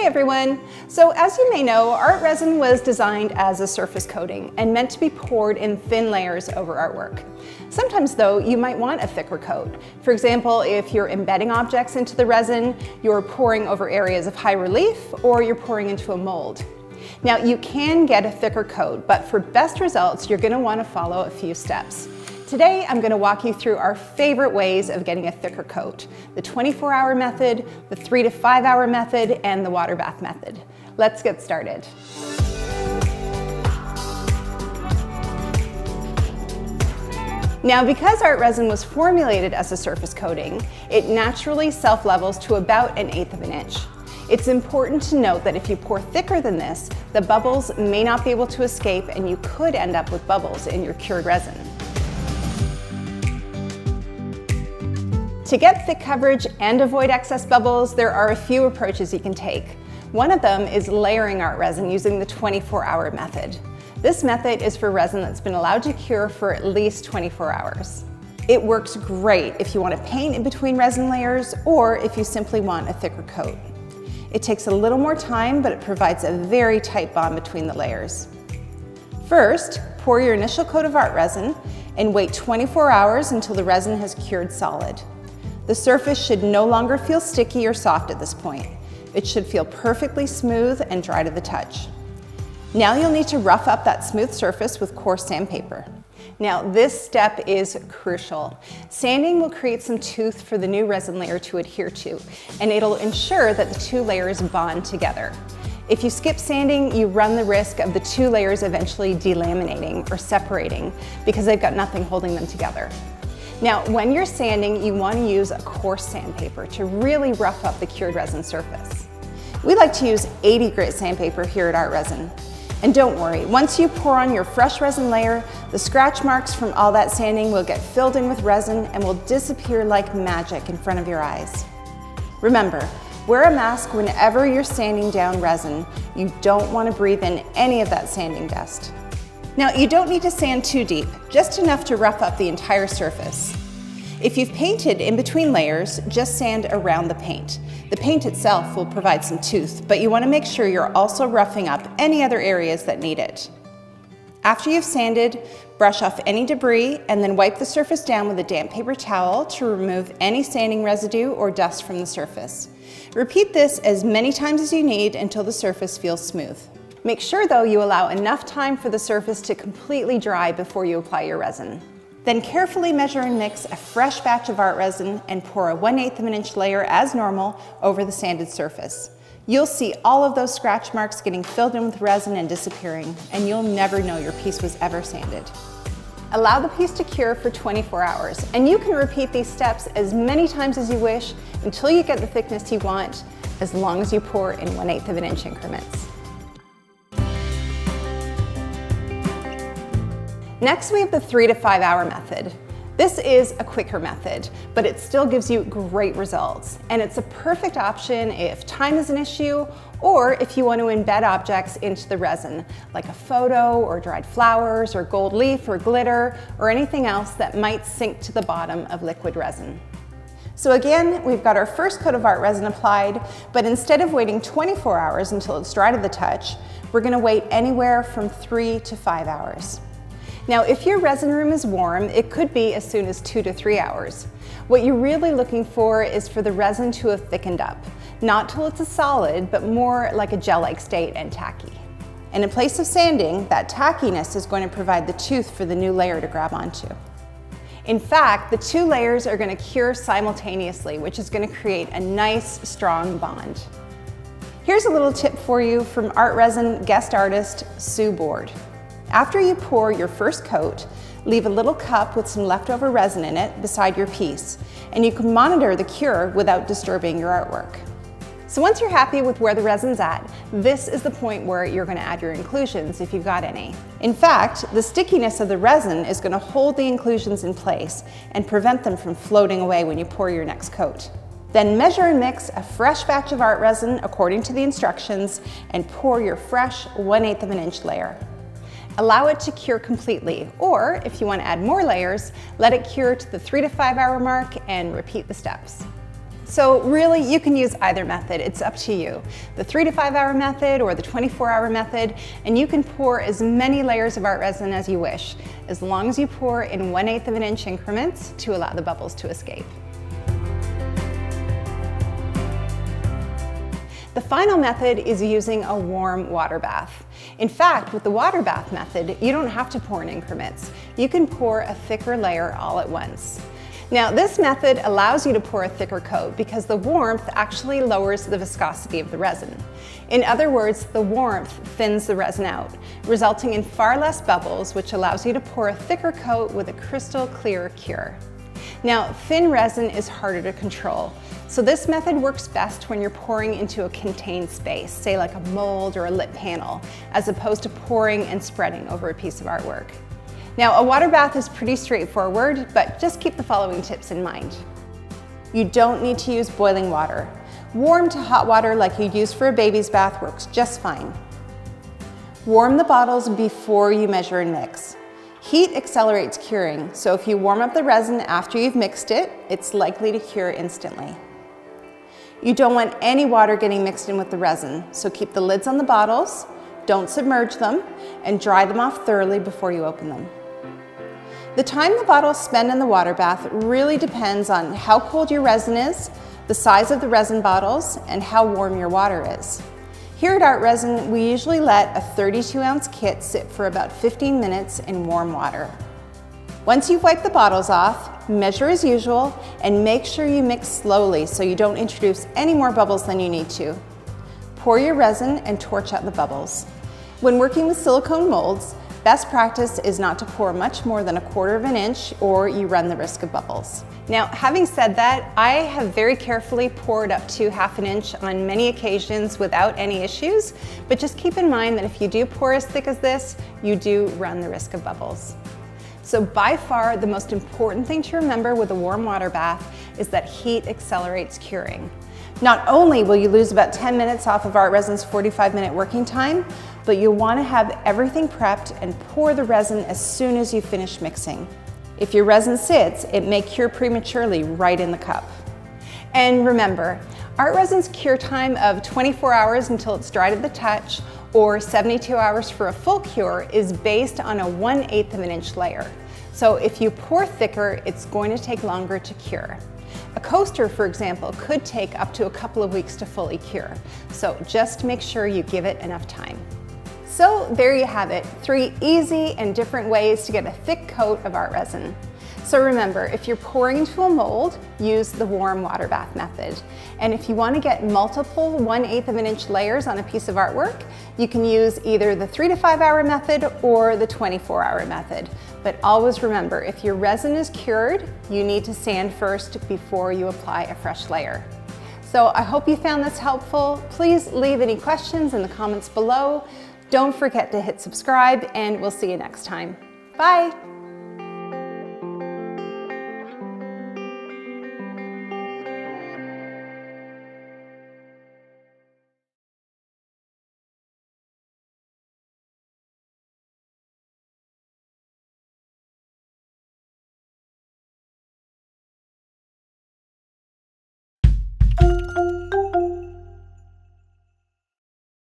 Hey everyone! So as you may know, ArtResin was designed as a surface coating and meant to be poured in thin layers over artwork. Sometimes though, you might want a thicker coat. For example, if you're embedding objects into the resin, you're pouring over areas of high relief, or you're pouring into a mold. Now you can get a thicker coat, but for best results, you're going to want to follow a few steps. Today, I'm going to walk you through our favorite ways of getting a thicker coat: the 24-hour method, the 3 to 5 hour method, and the water bath method. Let's get started. Now, because ArtResin was formulated as a surface coating, it naturally self-levels to about 1/8 of an inch. It's important to note that if you pour thicker than this, the bubbles may not be able to escape and you could end up with bubbles in your cured resin. To get thick coverage and avoid excess bubbles, there are a few approaches you can take. One of them is layering ArtResin using the 24-hour method. This method is for resin that's been allowed to cure for at least 24 hours. It works great if you want to paint in between resin layers or if you simply want a thicker coat. It takes a little more time, but it provides a very tight bond between the layers. First, pour your initial coat of ArtResin and wait 24 hours until the resin has cured solid. The surface should no longer feel sticky or soft at this point. It should feel perfectly smooth and dry to the touch. Now you'll need to rough up that smooth surface with coarse sandpaper. Now this step is crucial. Sanding will create some tooth for the new resin layer to adhere to, and it'll ensure that the two layers bond together. If you skip sanding, you run the risk of the two layers eventually delaminating or separating because they've got nothing holding them together. Now, when you're sanding, you want to use a coarse sandpaper to really rough up the cured resin surface. We like to use 80 grit sandpaper here at ArtResin. And don't worry, once you pour on your fresh resin layer, the scratch marks from all that sanding will get filled in with resin and will disappear like magic in front of your eyes. Remember, wear a mask whenever you're sanding down resin. You don't want to breathe in any of that sanding dust. Now, you don't need to sand too deep, just enough to rough up the entire surface. If you've painted in between layers, just sand around the paint. The paint itself will provide some tooth, but you want to make sure you're also roughing up any other areas that need it. After you've sanded, brush off any debris and then wipe the surface down with a damp paper towel to remove any sanding residue or dust from the surface. Repeat this as many times as you need until the surface feels smooth. Make sure though you allow enough time for the surface to completely dry before you apply your resin. Then carefully measure and mix a fresh batch of ArtResin and pour a 1/8 of an inch layer as normal over the sanded surface. You'll see all of those scratch marks getting filled in with resin and disappearing, and you'll never know your piece was ever sanded. Allow the piece to cure for 24 hours, and you can repeat these steps as many times as you wish until you get the thickness you want, as long as you pour in 1/8 of an inch increments. Next, we have the 3 to 5 hour method. This is a quicker method, but it still gives you great results. And it's a perfect option if time is an issue or if you want to embed objects into the resin, like a photo or dried flowers or gold leaf or glitter or anything else that might sink to the bottom of liquid resin. So again, we've got our first coat of ArtResin applied, but instead of waiting 24 hours until it's dry to the touch, we're going to wait anywhere from 3 to 5 hours. Now, if your resin room is warm, it could be as soon as 2 to 3 hours. What you're really looking for is for the resin to have thickened up, not till it's a solid, but more like a gel-like state and tacky. And in place of sanding, that tackiness is going to provide the tooth for the new layer to grab onto. In fact, the two layers are going to cure simultaneously, which is going to create a nice, strong bond. Here's a little tip for you from ArtResin guest artist Sue Board. After you pour your first coat, leave a little cup with some leftover resin in it beside your piece, and you can monitor the cure without disturbing your artwork. So once you're happy with where the resin's at, this is the point where you're going to add your inclusions if you've got any. In fact, the stickiness of the resin is going to hold the inclusions in place and prevent them from floating away when you pour your next coat. Then measure and mix a fresh batch of ArtResin according to the instructions and pour your fresh 1/8 of an inch layer. Allow it to cure completely, or if you want to add more layers, let it cure to the 3 to 5 hour mark and repeat the steps. So really, you can use either method, it's up to you. The 3 to 5 hour method or the 24-hour method, and you can pour as many layers of ArtResin as you wish, as long as you pour in 1/8 of an inch increments to allow the bubbles to escape. The final method is using a warm water bath. In fact, with the water bath method, you don't have to pour in increments. You can pour a thicker layer all at once. Now, this method allows you to pour a thicker coat because the warmth actually lowers the viscosity of the resin. In other words, the warmth thins the resin out, resulting in far less bubbles, which allows you to pour a thicker coat with a crystal clear cure. Now, thin resin is harder to control, so this method works best when you're pouring into a contained space, say like a mold or a lit panel, as opposed to pouring and spreading over a piece of artwork. Now, a water bath is pretty straightforward, but just keep the following tips in mind. You don't need to use boiling water. Warm to hot water like you'd use for a baby's bath works just fine. Warm the bottles before you measure and mix. Heat accelerates curing, so if you warm up the resin after you've mixed it, it's likely to cure instantly. You don't want any water getting mixed in with the resin, so keep the lids on the bottles, don't submerge them, and dry them off thoroughly before you open them. The time the bottles spend in the water bath really depends on how cold your resin is, the size of the resin bottles, and how warm your water is. Here at ArtResin, we usually let a 32-ounce kit sit for about 15 minutes in warm water. Once you've wiped the bottles off, measure as usual and make sure you mix slowly so you don't introduce any more bubbles than you need to. Pour your resin and torch out the bubbles. When working with silicone molds, best practice is not to pour much more than 1/4 of an inch or you run the risk of bubbles. Now, having said that, I have very carefully poured up to 1/2 inch on many occasions without any issues, but just keep in mind that if you do pour as thick as this, you do run the risk of bubbles. So by far, the most important thing to remember with a warm water bath is that heat accelerates curing. Not only will you lose about 10 minutes off of ArtResin's 45-minute working time, but you'll want to have everything prepped and pour the resin as soon as you finish mixing. If your resin sits, it may cure prematurely right in the cup. And remember, ArtResin's cure time of 24 hours until it's dry to the touch, or 72 hours for a full cure, is based on a 1/8 of an inch layer. So if you pour thicker, it's going to take longer to cure. A coaster, for example, could take up to a couple of weeks to fully cure. So just make sure you give it enough time. So there you have it, 3 easy and different ways to get a thick coat of ArtResin. So remember, if you're pouring into a mold, use the warm water bath method. And if you want to get multiple 1/8 of an inch layers on a piece of artwork, you can use either the 3 to 5 hour method or the 24-hour method. But always remember, if your resin is cured, you need to sand first before you apply a fresh layer. So I hope you found this helpful. Please leave any questions in the comments below. Don't forget to hit subscribe, and we'll see you next time. Bye.